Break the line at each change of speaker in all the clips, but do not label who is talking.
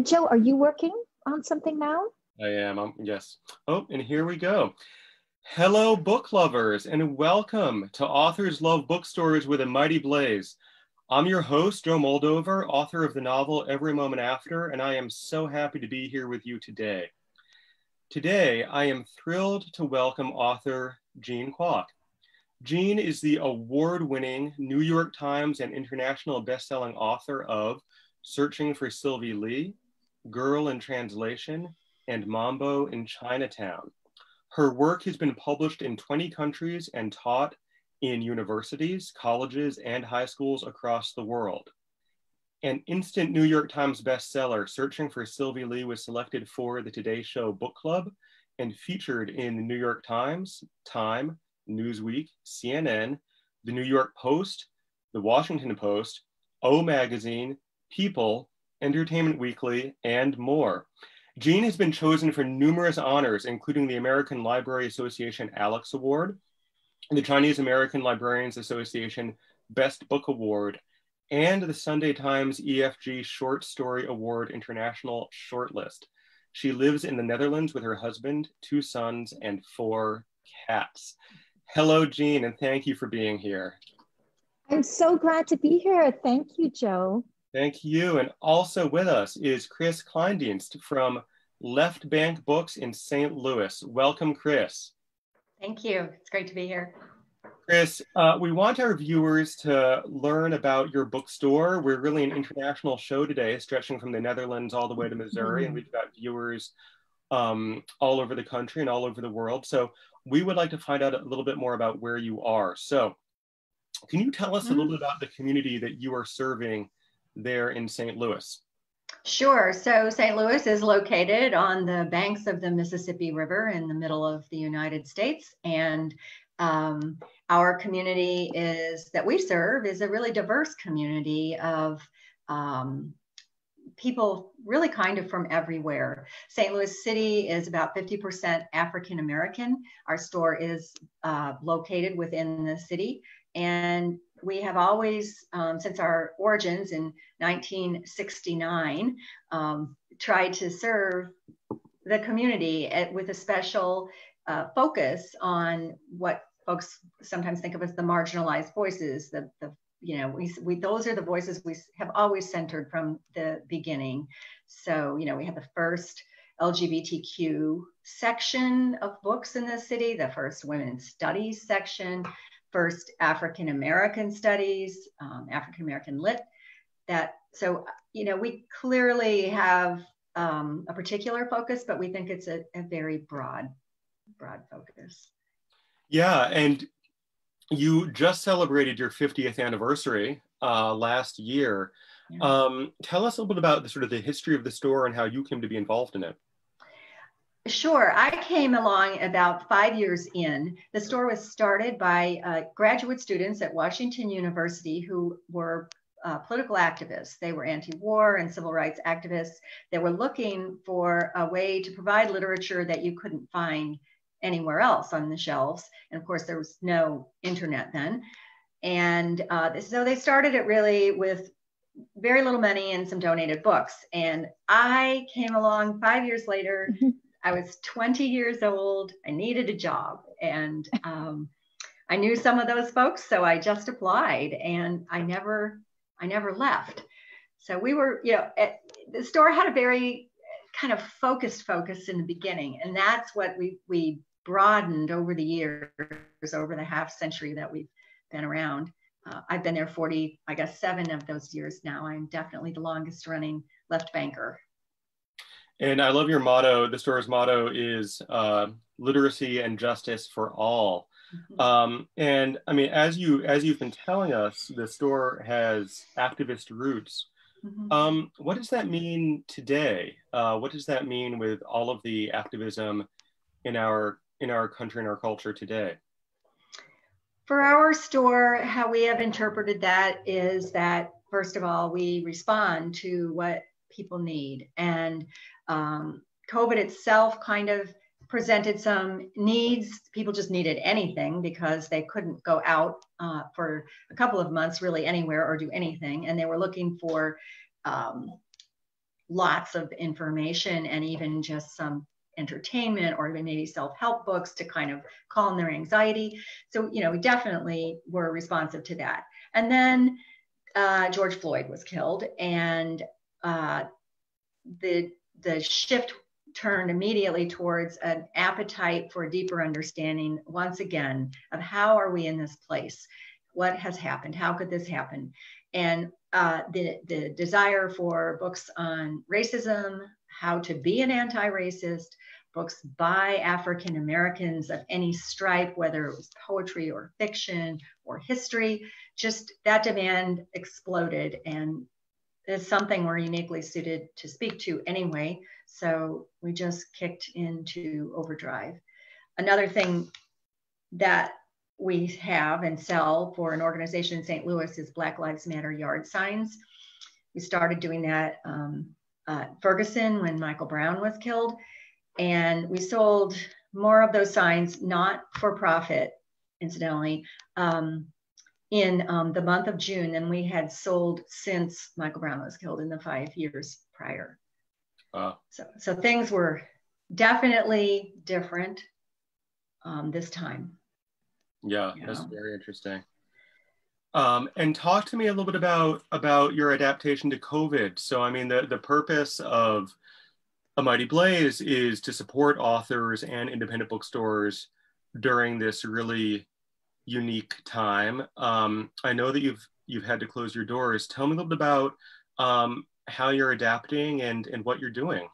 Joe, are you working on something now?
I am, yes. Oh, and here we go. Hello, book lovers, and welcome to Authors Love Bookstores with a Mighty Blaze. I'm your host, Joe Moldover, author of the novel Every Moment After, and I am so happy to be here with you today. Today, I am thrilled to welcome author Jean Kwok. Jean is the award-winning New York Times and international best-selling author of Searching for Sylvie Lee, Girl in Translation, and Mambo in Chinatown. Her work has been published in 20 countries and taught in universities, colleges, and high schools across the world. An instant New York Times bestseller, Searching for Sylvie Lee was selected for the Today Show Book Club and featured in the New York Times, Time, Newsweek, CNN, the New York Post, the Washington Post, O Magazine, People, Entertainment Weekly, and more. Jean has been chosen for numerous honors, including the American Library Association Alex Award, the Chinese American Librarians Association Best Book Award, and the Sunday Times EFG Short Story Award International Shortlist. She lives in the Netherlands with her husband, 2 sons, and 4 cats. Hello, Jean, and thank you for being here.
I'm so glad to be here. Thank you, Joe.
Thank you. And also with us is Chris Kleindienst from Left Bank Books in St. Louis. Welcome, Chris.
Thank you. It's great to be here.
Chris, we want our viewers to learn about your bookstore. We're really an international show today, stretching from the Netherlands all the way to Missouri, and we've got viewers all over the country and all over the world. So we would like to find out a little bit more about where you are. So can you tell us a little bit about the community that you are serving there in St. Louis?
Sure. So St. Louis is located on the banks of the Mississippi River in the middle of the United States. And our community that we serve is a really diverse community of people really kind of from everywhere. St. Louis City is about 50% African American. Our store is located within the city. And we have always, since our origins in 1969, tried to serve the community with a special focus on what folks sometimes think of as the marginalized voices. Those are the voices we have always centered from the beginning. So, we have the first LGBTQ section of books in the city, the first women's studies section, first African American studies, African American lit. We clearly have a particular focus, but we think it's a very broad focus.
Yeah, and you just celebrated your 50th anniversary last year. Yeah. Tell us a little bit about the history of the store and how you came to be involved in it.
Sure. I came along about 5 years in. The store was started by graduate students at Washington University who were political activists. They were anti-war and civil rights activists. They were looking for a way to provide literature that you couldn't find anywhere else on the shelves. And of course, there was no internet then. And so they started it really with very little money and some donated books. And I came along 5 years later. I was 20 years old. I needed a job, and I knew some of those folks, so I just applied, and I never left. So we were, the store had a very kind of focus in the beginning, and that's what we broadened over the years, over the half century that we've been around. I've been there 7 of those years now. I'm definitely the longest running left banker.
And I love your motto. The store's motto is literacy and justice for all. Mm-hmm. And I mean, as you've been telling us, the store has activist roots. Mm-hmm. What does that mean today? What does that mean with all of the activism in our country and our culture today?
For our store, how we have interpreted that is that, first of all, we respond to what people need. And COVID itself kind of presented some needs. People just needed anything because they couldn't go out for a couple of months really anywhere or do anything. And they were looking for lots of information and even just some entertainment or even maybe self-help books to kind of calm their anxiety. So, you know, we definitely were responsive to that. And then George Floyd was killed, and the shift turned immediately towards an appetite for a deeper understanding, once again, of how are we in this place? What has happened? How could this happen? And the desire for books on racism, how to be an anti-racist, books by African Americans of any stripe, whether it was poetry or fiction or history, just that demand exploded, and it's something we're uniquely suited to speak to anyway. So we just kicked into overdrive. Another thing that we have and sell for an organization in St. Louis is Black Lives Matter yard signs. We started doing that Ferguson when Michael Brown was killed. And we sold more of those signs, not for profit, incidentally, in the month of June than we had sold since Michael Brown was killed in the 5 years prior. So things were definitely different this time.
Yeah, that's very interesting. And talk to me a little bit about your adaptation to COVID. So, I mean, the purpose of A Mighty Blaze is to support authors and independent bookstores during this really unique time. I know that you've had to close your doors. Tell me a little bit about how you're adapting and what you're doing.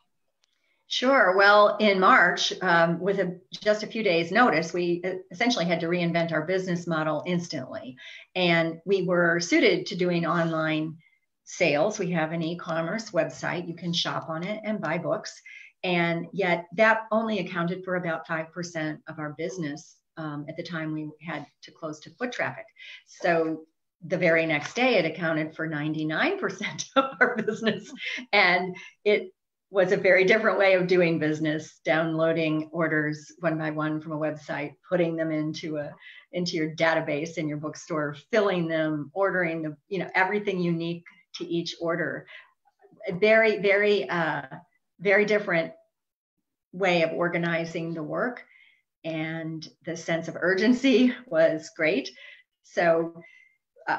Sure. Well, in March, with just a few days notice, we essentially had to reinvent our business model instantly. And we were suited to doing online sales. We have an e-commerce website. You can shop on it and buy books. And yet that only accounted for about 5% of our business at the time we had to close to foot traffic. So the very next day, it accounted for 99% of our business. And it was a very different way of doing business, downloading orders one by one from a website, putting them into your database in your bookstore, filling them, ordering them, everything unique to each order. A very, very, very different way of organizing the work, and the sense of urgency was great. So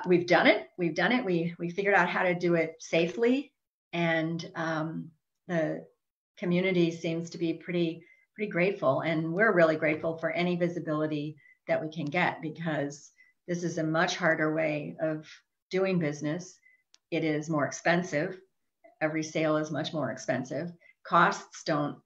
we've done it. We figured out how to do it safely, and the community seems to be pretty grateful, and we're really grateful for any visibility that we can get, because this is a much harder way of doing business. It is more expensive. Every sale is much more expensive. Costs don't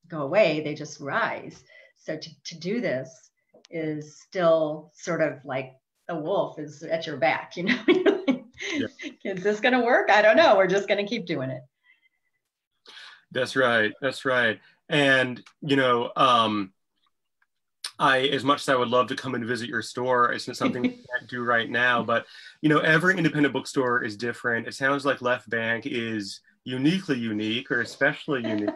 go away, they just rise. So to do this is still sort of like the wolf is at your back, Yeah. Is this going to work? I don't know. We're just going to keep doing it.
That's right. And, as much as I would love to come and visit your store, it's not something we can't do right now, but, every independent bookstore is different. It sounds like Left Bank is uniquely unique, or especially unique.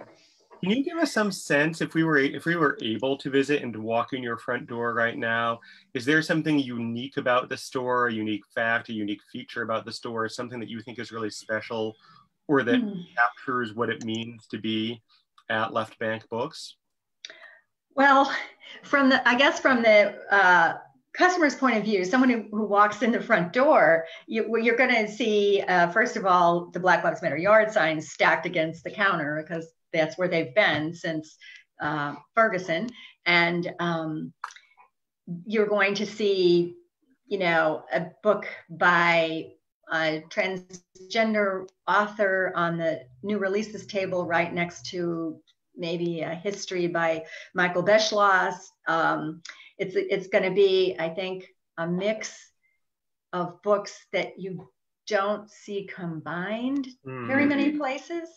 Can you give us some sense, if we were able to visit and walk in your front door right now, is there something unique about the store, a unique fact, a unique feature about the store, something that you think is really special, or that captures what it means to be at Left Bank Books?
Well, from the customer's point of view, someone who walks in the front door, you're going to see, first of all, the Black Lives Matter yard signs stacked against the counter, because that's where they've been since Ferguson. And you're going to see, a book by a transgender author on the new releases table right next to maybe a history by Michael Beschloss. It's going to be, I think, a mix of books that you don't see combined very many places.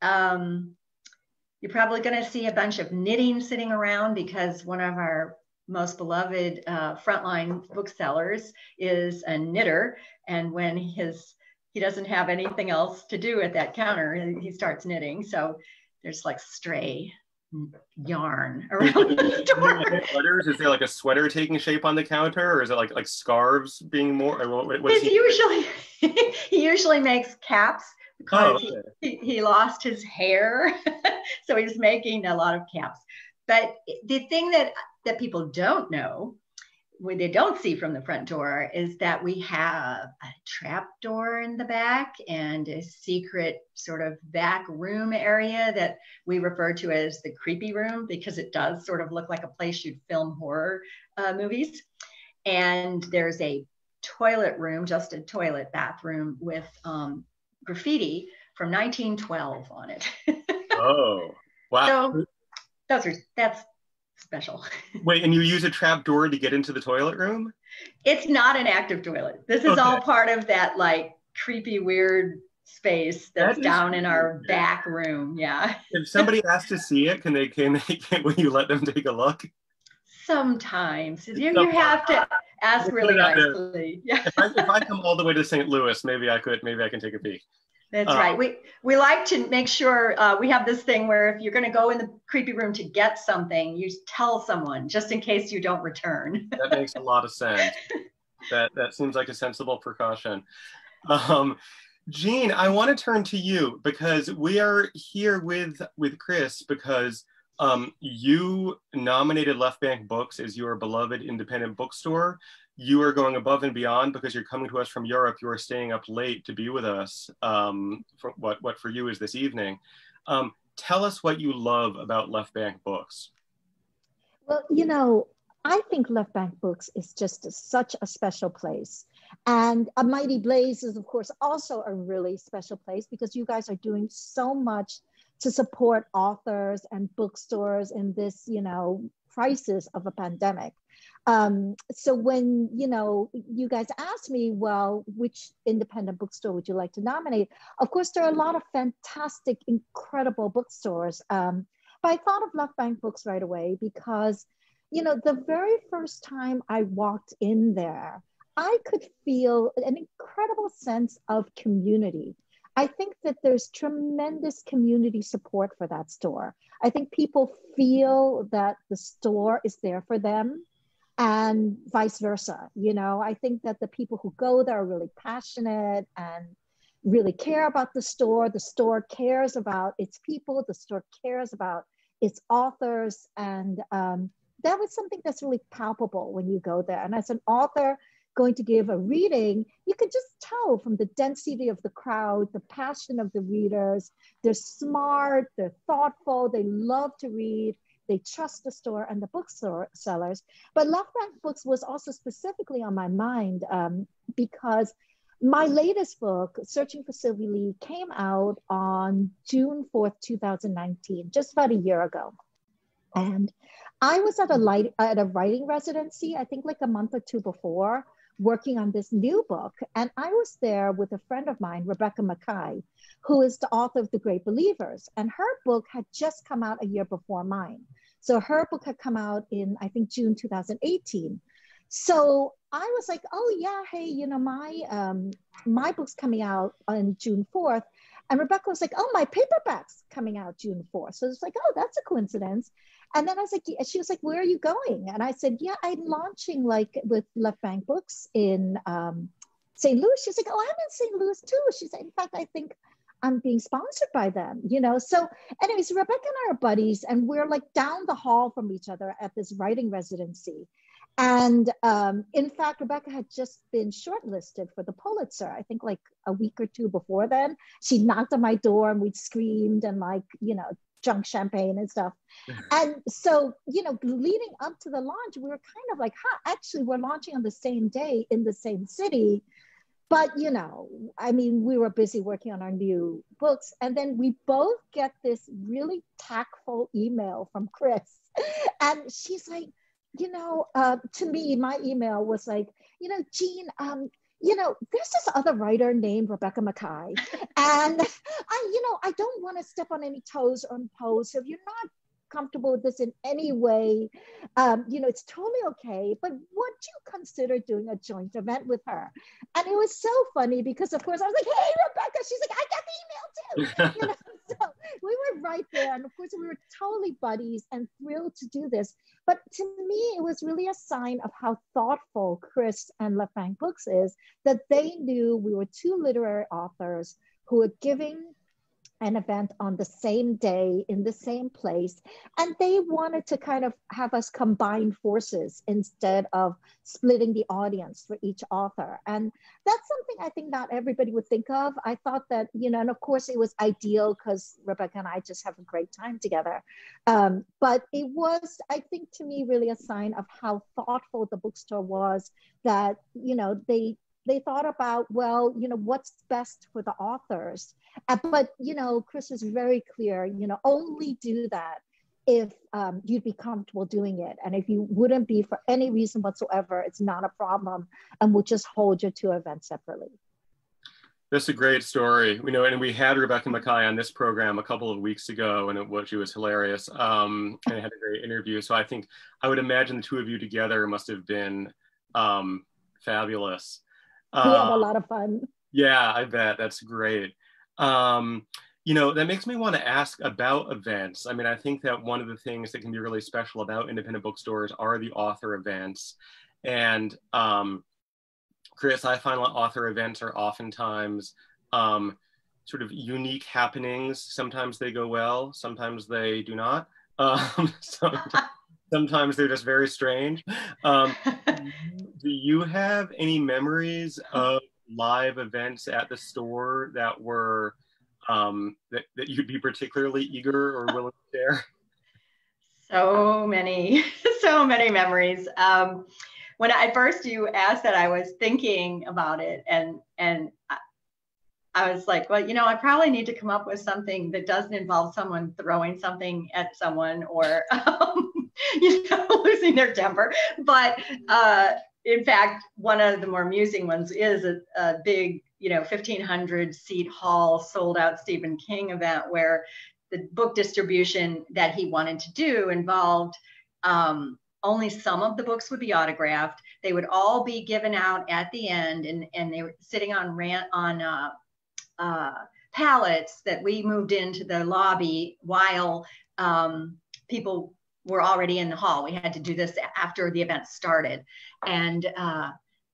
You're probably going to see a bunch of knitting sitting around, because one of our most beloved frontline booksellers is a knitter. And when he doesn't have anything else to do at that counter, he starts knitting. So there's like stray yarn around the store.
Is there like a sweater taking shape on the counter, or is it like scarves being more? He
usually makes caps
Oh,
because
okay.
he lost his hair. So he's making a lot of caps. But the thing that people don't know, what they don't see from the front door, is that we have a trap door in the back and a secret sort of back room area that we refer to as the creepy room, because it does sort of look like a place you'd film horror movies. And there's a toilet room, just a toilet bathroom with graffiti from 1912 on it.
Oh, wow.
So that's special.
Wait, and you use a trap door to get into the toilet room?
It's not an active toilet. This is all part of that like creepy, weird space that's down in our back room. Yeah.
If somebody asks to see it, will you let them take a look?
Sometimes you have to ask really nicely. Yeah.
If I come all the way to St. Louis, maybe I can take a peek.
That's right. We like to make sure we have this thing where if you're going to go in the creepy room to get something, you tell someone just in case you don't return.
That makes a lot of sense. That seems like a sensible precaution. Jean, I want to turn to you because we are here with Chris because you nominated Left Bank Books as your beloved independent bookstore. You are going above and beyond because you're coming to us from Europe. You are staying up late to be with us for what for you is this evening. Tell us what you love about Left Bank Books.
Well, I think Left Bank Books is just such a special place. And A Mighty Blaze is, of course, also a really special place because you guys are doing so much to support authors and bookstores in this, crisis of a pandemic. So when, you guys asked me, well, which independent bookstore would you like to nominate? Of course, there are a lot of fantastic, incredible bookstores. But I thought of Left Bank Books right away because, the very first time I walked in there, I could feel an incredible sense of community. I think that there's tremendous community support for that store. I think people feel that the store is there for them and vice versa. I think that the people who go there are really passionate and really care about the store. The store cares about its people. The store cares about its authors. And that was something that's really palpable when you go there. And as an author going to give a reading, you could just tell from the density of the crowd, the passion of the readers. They're smart, they're thoughtful, they love to read, they trust the store and the bookstore sellers. But Left Bank Books was also specifically on my mind because my latest book, Searching for Sylvie Lee, came out on June 4th, 2019, just about a year ago. And I was at a writing residency, I think like a month or two before, working on this new book. And I was there with a friend of mine, Rebecca Mackay, who is the author of The Great Believers. And her book had just come out a year before mine. So her book had come out in, I think, June 2018. So I was like, oh yeah, hey, my book's coming out on June 4th. And Rebecca was like, oh, my paperback's coming out June 4th. So it's like, oh, that's a coincidence. And then I was like, she was like, where are you going? And I said, yeah, I'm launching with Left Bank Books in St. Louis. She's like, oh, I'm in St. Louis too. She said, in fact, I think I'm being sponsored by them, So anyways, Rebecca and I are buddies and we're like down the hall from each other at this writing residency. And in fact, Rebecca had just been shortlisted for the Pulitzer, I think like a week or two before then. She knocked on my door and we'd screamed and drunk champagne and stuff. And so, leading up to the launch, we were kind of like, actually, we're launching on the same day in the same city. But, we were busy working on our new books. And then we both get this really tactful email from Chris. And she's like, to me, my email was like, Jean, there's this other writer named Rebecca Mackay. And I don't want to step on any toes or impose. So if you're not comfortable with this in any way, it's totally okay. But would you consider doing a joint event with her? And it was so funny because, of course, I was like, hey, Rebecca. She's like, I got the email too. So we were right there. And of course, we were totally buddies and thrilled to do this. But to me, it was really a sign of how thoughtful Chris and Left Bank Books is, that they knew we were two literary authors who are giving an event on the same day in the same place. And they wanted to kind of have us combine forces instead of splitting the audience for each author. And that's something I think not everybody would think of. I thought that, you know, and of course it was ideal because Rebecca and I just have a great time together. But it was, I think, to me, really a sign of how thoughtful the bookstore was, that, you know, they thought about, well, you know, what's best for the authors. But, you know, Chris was very clear, you know, only do that if you'd be comfortable doing it. And if you wouldn't be for any reason whatsoever, it's not a problem. And we'll just hold your two events separately.
That's a great story. You know, and we had Rebecca Mackay on this program a couple of weeks ago, and she was hilarious, and had a great interview. So I would imagine the two of you together must have been fabulous.
We had a lot of fun.
Yeah, I bet. That's great. You know, that makes me want to ask about events. I mean, I think that one of the things that can be really special about independent bookstores are the author events. And Chris, I find that author events are oftentimes sort of unique happenings. Sometimes they go well, sometimes they do not. Sometimes they're just very strange. Do you have any memories of live events at the store that were that you'd be particularly eager or willing to share?
So many memories. When at first you asked that, I was thinking about it, and I was like, well, you know, I probably need to come up with something that doesn't involve someone throwing something at someone or you know, losing their temper. But in fact, one of the more amusing ones is a big, you know, 1,500 seat hall sold out Stephen King event where the book distribution that he wanted to do involved only some of the books would be autographed. They would all be given out at the end, and they were sitting on pallets that we moved into the lobby while people were already in the hall. We had to do this after the event started, and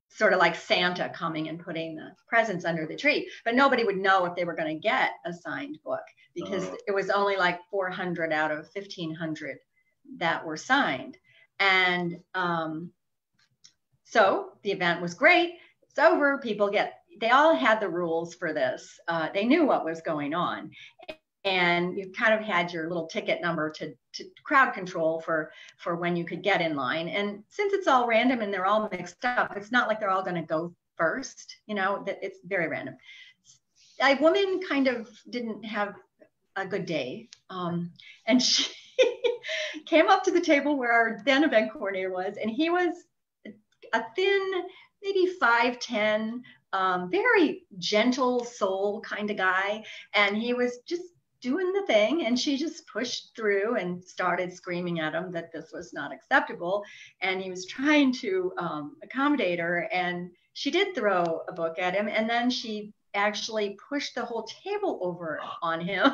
sort of like Santa coming and putting the presents under the tree. But nobody would know if they were going to get a signed book because it was only like 400 out of 1,500 that were signed. And so the event was great. It's over. They all had the rules for this. They knew what was going on. And you kind of had your little ticket number to crowd control for when you could get in line. And since it's all random and they're all mixed up, it's not like they're all going to go first, you know, that it's very random. A woman kind of didn't have a good day. And she came up to the table where our then event coordinator was, and he was a thin, maybe 5'10", very gentle soul kind of guy. And he was just doing the thing, and she just pushed through and started screaming at him that this was not acceptable. And he was trying to accommodate her, and she did throw a book at him, and then she actually pushed the whole table over on him.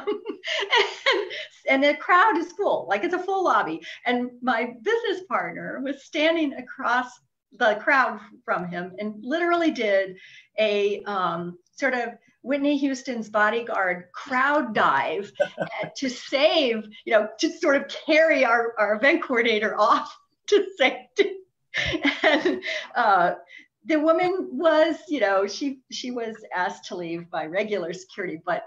and the crowd is full, like it's a full lobby. And my business partner was standing across the crowd from him and literally did a sort of Whitney Houston's Bodyguard crowd dive to save, you know, to sort of carry our event coordinator off to safety. And the woman was, you know, she was asked to leave by regular security, but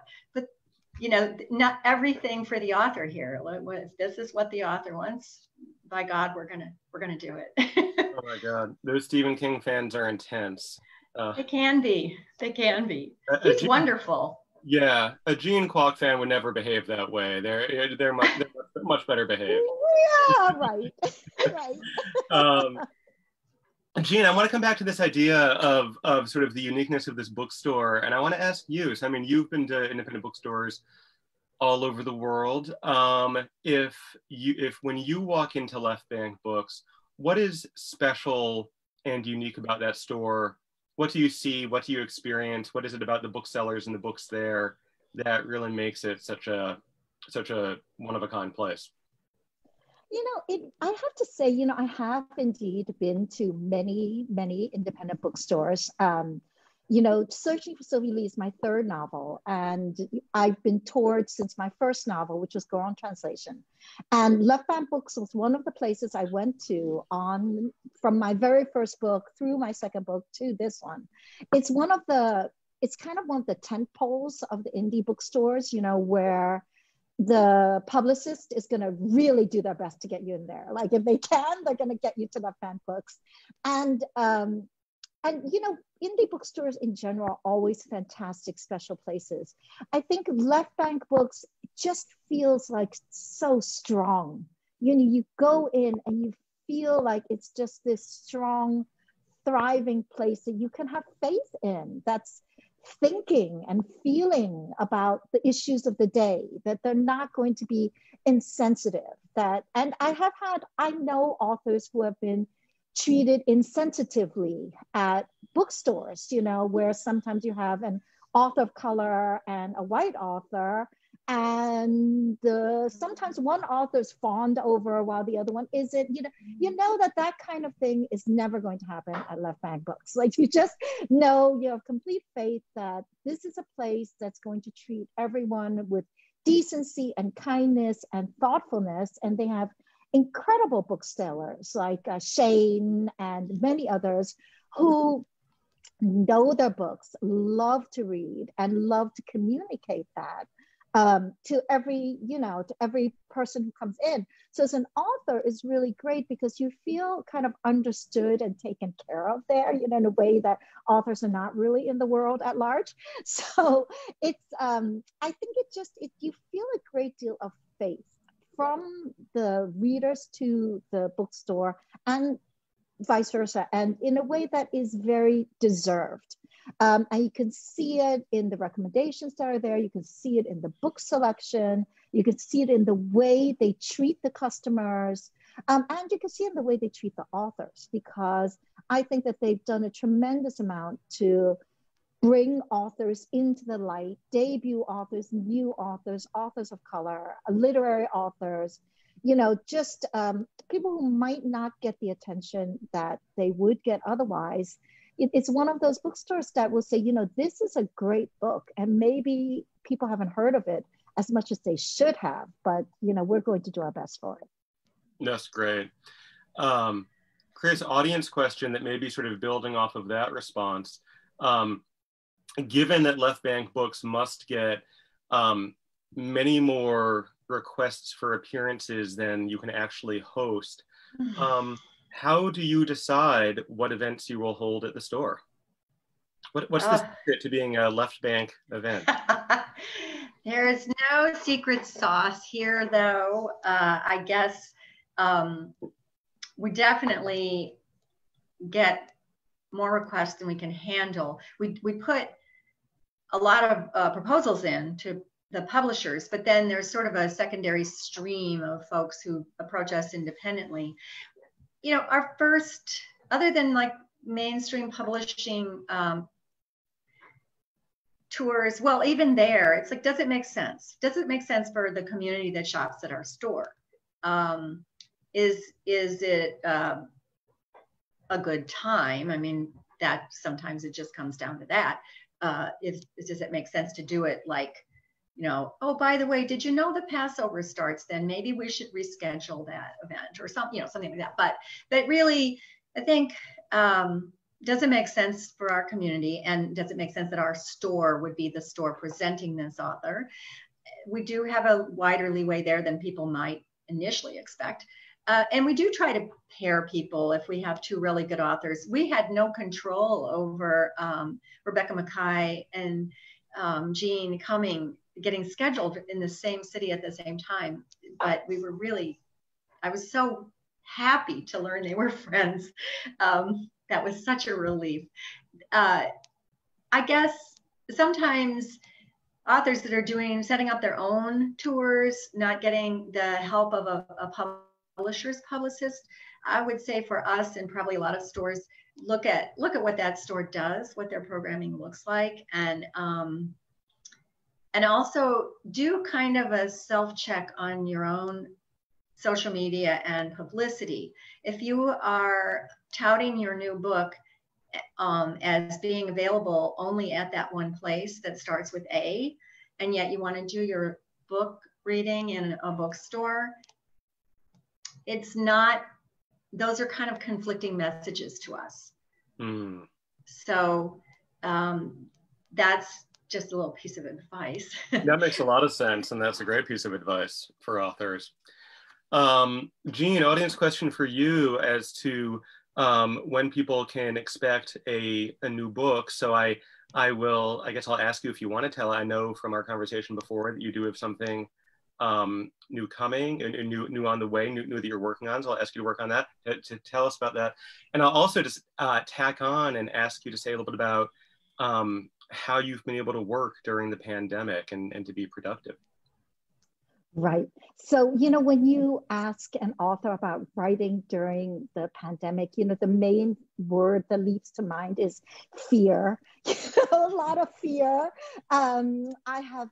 you know, not everything for the author here. If this is what the author wants, by God, we're gonna do it.
Oh my God, those Stephen King fans are intense.
They can be. He's wonderful.
Yeah, a Gene Kwok fan would never behave that way. They're much better behaved.
Yeah, right. Right.
Gene, I want to come back to this idea of sort of the uniqueness of this bookstore, and I want to ask you. So, I mean, you've been to independent bookstores all over the world. If when you walk into Left Bank Books, what is special and unique about that store? What do you see? What do you experience? What is it about the booksellers and the books there that really makes it such a one-of-a-kind place?
You know, I have to say, you know, I have indeed been to many independent bookstores. Searching for Sylvie Lee is my third novel, and I've been toured since my first novel, which was Girl on Translation. And Left Bank Books was one of the places I went to from my very first book through my second book to this one. It's kind of one of the tent poles of the indie bookstores, where the publicist is going to really do their best to get you in there. Like if they can, they're going to get you to Left Bank Books. And indie bookstores in general are always fantastic, special places. I think Left Bank Books just feels like so strong. You go in and you feel like it's just this strong, thriving place that you can have faith in, that's thinking and feeling about the issues of the day, that they're not going to be insensitive. And I know authors who have been treated insensitively at bookstores, where sometimes you have an author of color and a white author, and sometimes one author's fawned over while the other one isn't. That kind of thing is never going to happen at Left Bank Books. Like you just know, you have complete faith that this is a place that's going to treat everyone with decency and kindness and thoughtfulness, and they have incredible booksellers like Shane and many others who know their books, love to read, and love to communicate that to every person who comes in. So as an author, it's really great because you feel kind of understood and taken care of there, in a way that authors are not really in the world at large. So it's, I think you feel a great deal of faith from the readers to the bookstore and vice versa, and in a way that is very deserved. And you can see it in the recommendations that are there. You can see it in the book selection. You can see it in the way they treat the customers. And you can see it in the way they treat the authors, because I think that they've done a tremendous amount to bring authors into the light, debut authors, new authors, authors of color, literary authors, just people who might not get the attention that they would get otherwise. It's one of those bookstores that will say, this is a great book, and maybe people haven't heard of it as much as they should have, but, we're going to do our best for it.
That's great. Chris, audience question that may be sort of building off of that response. Given that Left Bank Books must get many more requests for appearances than you can actually host, how do you decide what events you will hold at the store? What's the secret to being a Left Bank event?
There is no secret sauce here, though. I guess we definitely get more requests than we can handle. We put a lot of proposals in to the publishers, but then there's sort of a secondary stream of folks who approach us independently. Our first, other than like mainstream publishing tours, well, even there, it's like, does it make sense? Does it make sense for the community that shops at our store? Is it a good time? I mean, that sometimes it just comes down to that. Does it make sense to do it like, oh, by the way, did you know the Passover starts then? Maybe we should reschedule that event or something, something like that. But really, I think, does it make sense for our community? And does it make sense that our store would be the store presenting this author? We do have a wider leeway there than people might initially expect. And we do try to pair people if we have two really good authors. We had no control over Rebecca Mackay and Jean Cumming getting scheduled in the same city at the same time. But I was so happy to learn they were friends. That was such a relief. I guess sometimes authors that are setting up their own tours, not getting the help of a publisher's publicist, I would say for us and probably a lot of stores, look at what that store does, what their programming looks like, and also do kind of a self-check on your own social media and publicity. If you are touting your new book as being available only at that one place that starts with A, and yet you want to do your book reading in a bookstore. It's not, those are kind of conflicting messages to us. So that's just a little piece of advice.
That makes a lot of sense, and that's a great piece of advice for authors. Jean, audience question for you as to when people can expect a new book. So I guess I'll ask you if you want to tell. I know from our conversation before that you do have something new coming and new on the way, new that you're working on. So I'll ask you to work on that, to tell us about that. And I'll also just tack on and ask you to say a little bit about how you've been able to work during the pandemic and to be productive.
Right. So, when you ask an author about writing during the pandemic, the main word that leaps to mind is fear. A lot of fear. I have,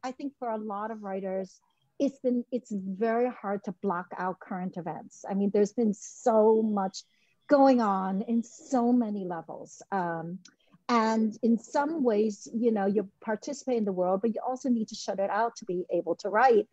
I think for a lot of writers, it's very hard to block out current events. I mean, there's been so much going on in so many levels. And in some ways, you participate in the world, but you also need to shut it out to be able to write.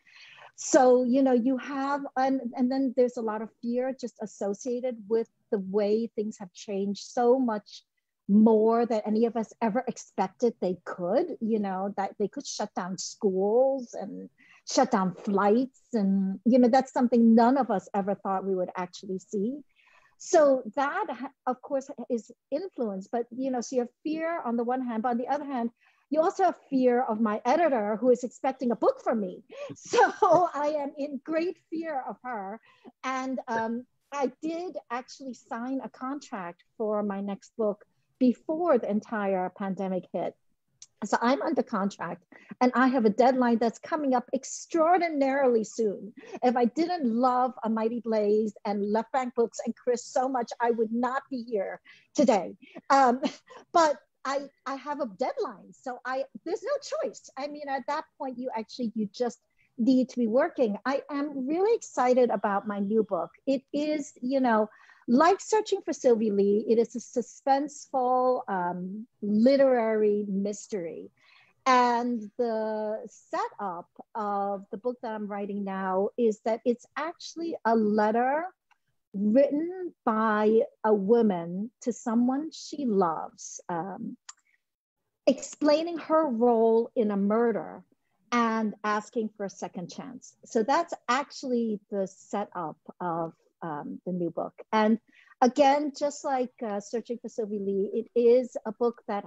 So, you have, and then there's a lot of fear just associated with the way things have changed so much more than any of us ever expected they could, that they could shut down schools and shut down flights. And, that's something none of us ever thought we would actually see. So that, of course, is influence, but, so you have fear on the one hand, but on the other hand, you also have fear of my editor who is expecting a book from me. So I am in great fear of her. And I did actually sign a contract for my next book before the entire pandemic hit. So I'm under contract and I have a deadline that's coming up extraordinarily soon. If I didn't love A Mighty Blaze and Left Bank Books and Chris so much, I would not be here today. But I have a deadline. So there's no choice. I mean, at that point, you just need to be working. I am really excited about my new book. It is, like Searching for Sylvie Lee, it is a suspenseful literary mystery. And the setup of the book that I'm writing now is that it's actually a letter written by a woman to someone she loves, explaining her role in a murder and asking for a second chance. So that's actually the setup of the new book. And again, just like Searching for Sylvie Lee, it is a book that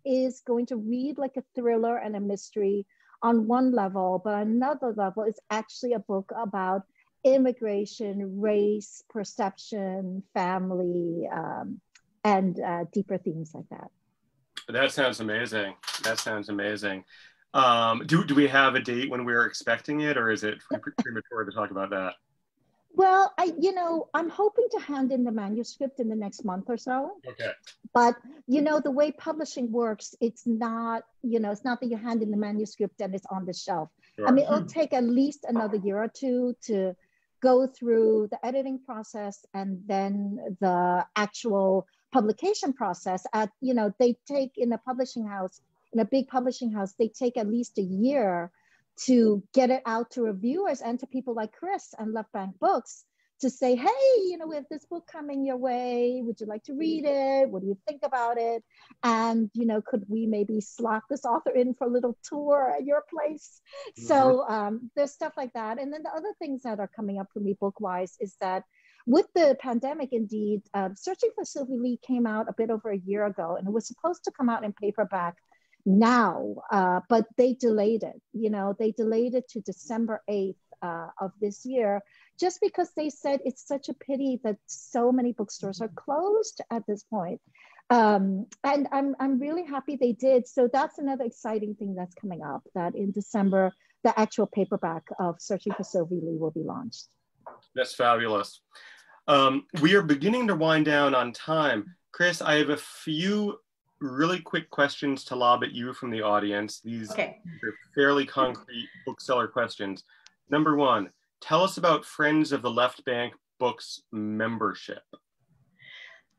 is going to read like a thriller and a mystery on one level, but another level is actually a book about immigration, race, perception, family, and deeper themes like that.
That sounds amazing. That sounds amazing. Do we have a date when we're expecting it, or is it premature to talk about that?
Well, I'm hoping to hand in the manuscript in the next month or so.
Okay.
But, the way publishing works, it's not, it's not that you hand in the manuscript and it's on the shelf. Sure. I mean, it'll take at least another year or two to go through the editing process and then the actual publication process. They take in a publishing house, in a big publishing house, they take at least a year to get it out to reviewers and to people like Chris and Left Bank Books to say, hey, we have this book coming your way. Would you like to read it? What do you think about it? And, could we maybe slot this author in for a little tour at your place? Mm-hmm. So there's stuff like that. And then the other things that are coming up for me book-wise is that with the pandemic, indeed, Searching for Sylvie Lee came out a bit over a year ago, and it was supposed to come out in paperback now, but they delayed it. They delayed it to December 8th of this year, just because they said it's such a pity that so many bookstores are closed at this point. And I'm really happy they did. So that's another exciting thing that's coming up, that in December, the actual paperback of Searching for Sylvie Lee will be launched. That's
fabulous. We are beginning to wind down on time. Chris, I have a few really quick questions to lob at you from the audience. These are fairly concrete bookseller questions. Number one, tell us about Friends of the Left Bank Books membership.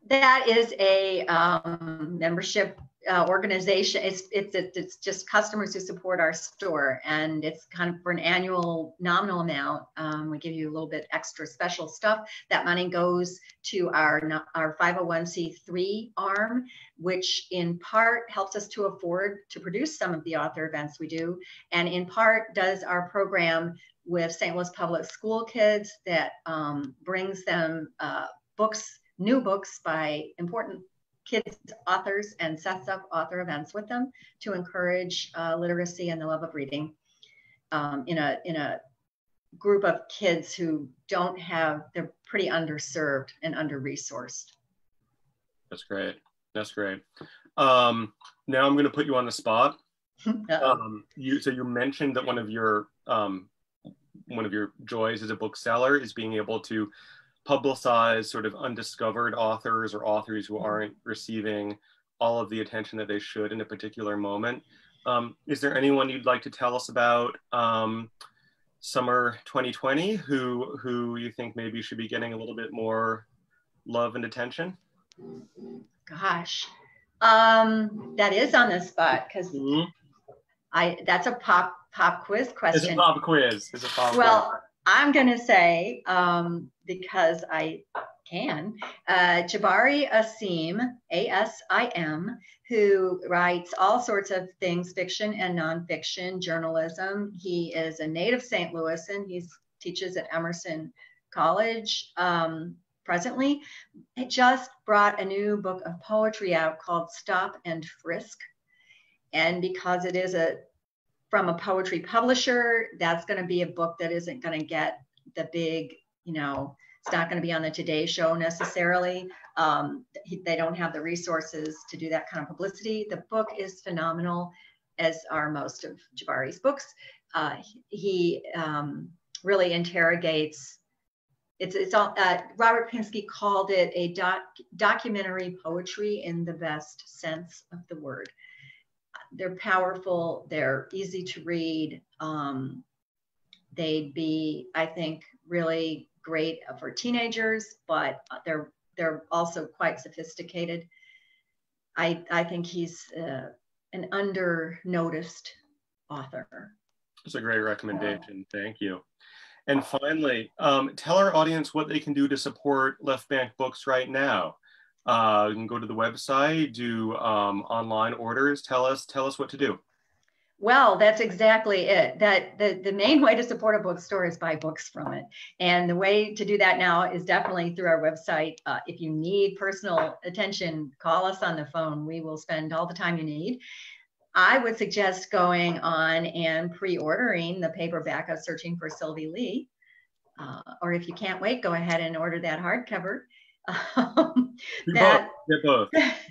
That is a membership organization. It's just customers who support our store, and it's kind of for an annual nominal amount. We give you a little bit extra special stuff. That money goes to our 501c3 arm, which in part helps us to afford to produce some of the author events we do, and in part does our program with St. Louis Public School kids that brings them new books by important kids authors, and sets up author events with them to encourage literacy and the love of reading in a group of kids who don't have, they're pretty underserved and under-resourced.
That's great. That's great. Now I'm going to put you on the spot. So you mentioned that one of your joys as a bookseller is being able to publicize sort of undiscovered authors or authors who aren't receiving all of the attention that they should in a particular moment. Is there anyone you'd like to tell us about summer 2020 who you think maybe should be getting a little bit more love and attention?
Gosh, that is on the spot, because that's a pop quiz question.
It's a pop quiz.
Well, I'm going to say, because I can, Jabari Asim, A-S-I-M, who writes all sorts of things, fiction and nonfiction, journalism. He is a native St. Louis, and he teaches at Emerson College presently. He just brought a new book of poetry out called Stop and Frisk. And because it is from a poetry publisher, that's going to be a book that isn't going to get the big, it's not going to be on the Today Show necessarily. They don't have the resources to do that kind of publicity. The book is phenomenal, as are most of Jabari's books. He really interrogates, it's all, Robert Pinsky called it a documentary poetry in the best sense of the word. They're powerful, they're easy to read. They'd be, I think, really great for teenagers, but they're also quite sophisticated. I think he's an under-noticed author.
That's a great recommendation. Thank you. And finally, tell our audience what they can do to support Left Bank Books right now. You can go to the website, do online orders. Tell us what to do.
Well, that's exactly it. That the main way to support a bookstore is buy books from it. And the way to do that now is definitely through our website. If you need personal attention, call us on the phone. We will spend all the time you need. I would suggest going on and pre-ordering the paperback of Searching for Sylvie Lee. Or if you can't wait, go ahead and order that hardcover.
Get both.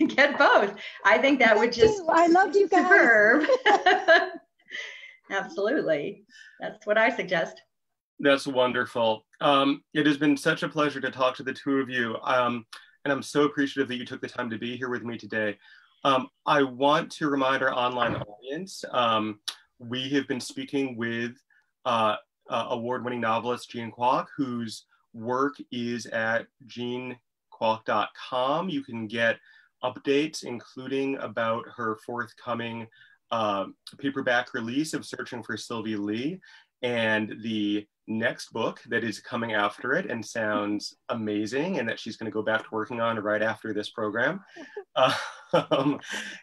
Get both. I think that would just,
I loved you guys.
Superb. Absolutely. That's what I suggest.
That's wonderful. It has been such a pleasure to talk to the two of you. And I'm so appreciative that you took the time to be here with me today. I want to remind our online audience, we have been speaking with award-winning novelist Jean Kwok, whose work is at jeankwok.com. You can get updates, including about her forthcoming paperback release of Searching for Sylvie Lee, and the next book that is coming after it and sounds amazing, and that she's going to go back to working on right after this program.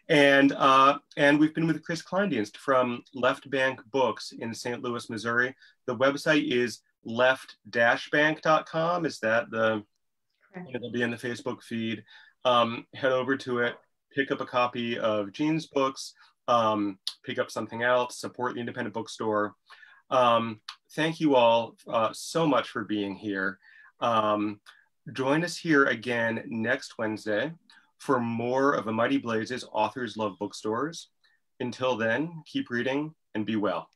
And we've been with Chris Kleindienst from Left Bank Books in St. Louis, Missouri. The website is left-bank.com. Is that the, it'll be in the Facebook feed. Head over to it, pick up a copy of Jean's books, pick up something else, support the independent bookstore. Thank you all so much for being here. Join us here again next Wednesday for more of A Mighty Blaze's Authors Love Bookstores. Until then, keep reading and be well.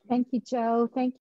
Thank you, Joe. Thank you.